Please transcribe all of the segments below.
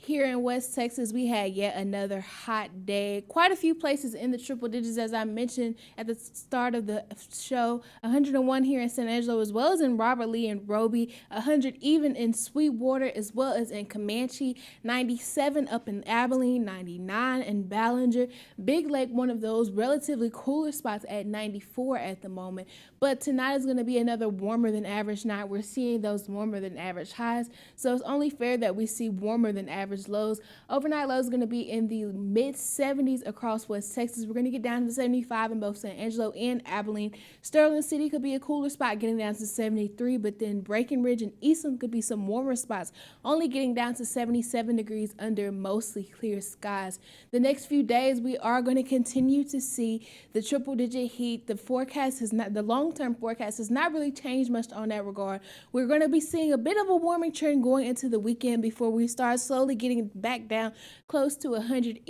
Here in West Texas, we had yet another hot day. Quite a few places in the triple digits, as I mentioned at the start of the show. 101 here in San Angelo, as well as in Robert Lee and Roby. 100 even in Sweetwater, as well as in Comanche. 97 up in Abilene. 99 in Ballinger. Big Lake, one of those relatively cooler spots at 94 at the moment. But tonight is going to be another warmer than average night. We're seeing those warmer than average highs. So it's only fair that we see warmer than average lows. Overnight lows going to be in the mid 70s across West Texas. We're going to get down to 75 in both San Angelo and Abilene. Sterling City could be a cooler spot, getting down to 73, but then Breckenridge and Eastland could be some warmer spots, only getting down to 77 degrees under mostly clear skies. The next few days, we are going to continue to see the triple digit heat. The long-term forecast has not really changed much on that regard. We're going to be seeing a bit of a warming trend going into the weekend before we start slowly getting back down close to 100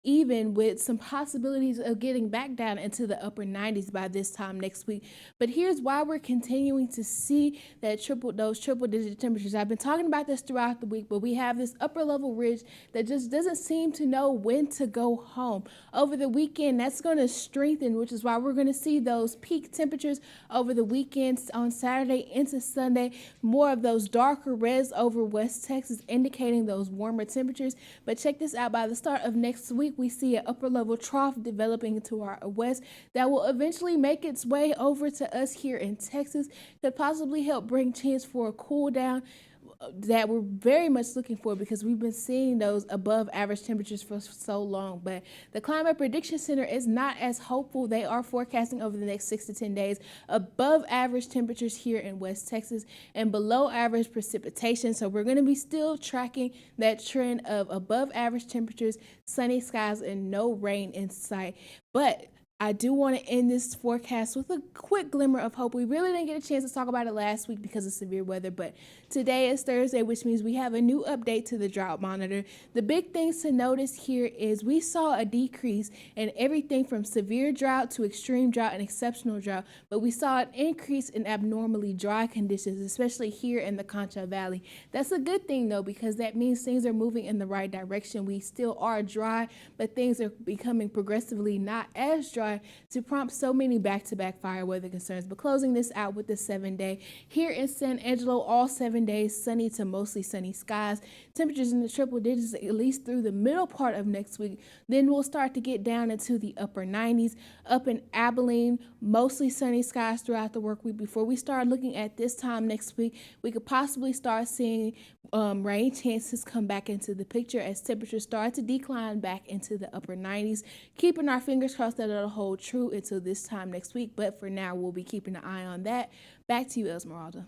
even with some possibilities of getting back down into the upper 90s by this time next week. But here's why we're continuing to see those triple digit temperatures. I've been talking about this throughout the week, but we have this upper level ridge that just doesn't seem to know when to go home. Over the weekend, that's going to strengthen, which is why we're going to see those peak temperatures over the weekends on Saturday into Sunday. More of those darker reds over West Texas, indicating those warmer temperatures. But check this out, by the start of next week, we see an upper level trough developing to our west that will eventually make its way over to us here in Texas. Could possibly help bring chance for a cool down that we're very much looking for, because we've been seeing those above average temperatures for so long. But the Climate Prediction Center is not as hopeful. They are forecasting over the next 6 to 10 days above average temperatures here in West Texas and below average precipitation. So we're going to be still tracking that trend of above average temperatures, sunny skies, and no rain in sight. But I do want to end this forecast with a quick glimmer of hope. We really didn't get a chance to talk about it last week because of severe weather, but today is Thursday, which means we have a new update to the drought monitor. The big things to notice here is we saw a decrease in everything from severe drought to extreme drought and exceptional drought, but we saw an increase in abnormally dry conditions, especially here in the Concho Valley. That's a good thing though, because that means things are moving in the right direction. We still are dry, but things are becoming progressively not as dry to prompt so many back-to-back fire weather concerns. But closing this out with the 7-day here in San Angelo, all 7 days sunny to mostly sunny skies, temperatures in the triple digits at least through the middle part of next week. Then we'll start to get down into the upper 90s. Up in Abilene, mostly sunny skies throughout the work week. Before we start looking at this time next week, we could possibly start seeing rain chances come back into the picture as temperatures start to decline back into the upper 90s, keeping our fingers crossed that it'll hold true until this time next week. But for now, we'll be keeping an eye on that. Back to you, Esmeralda.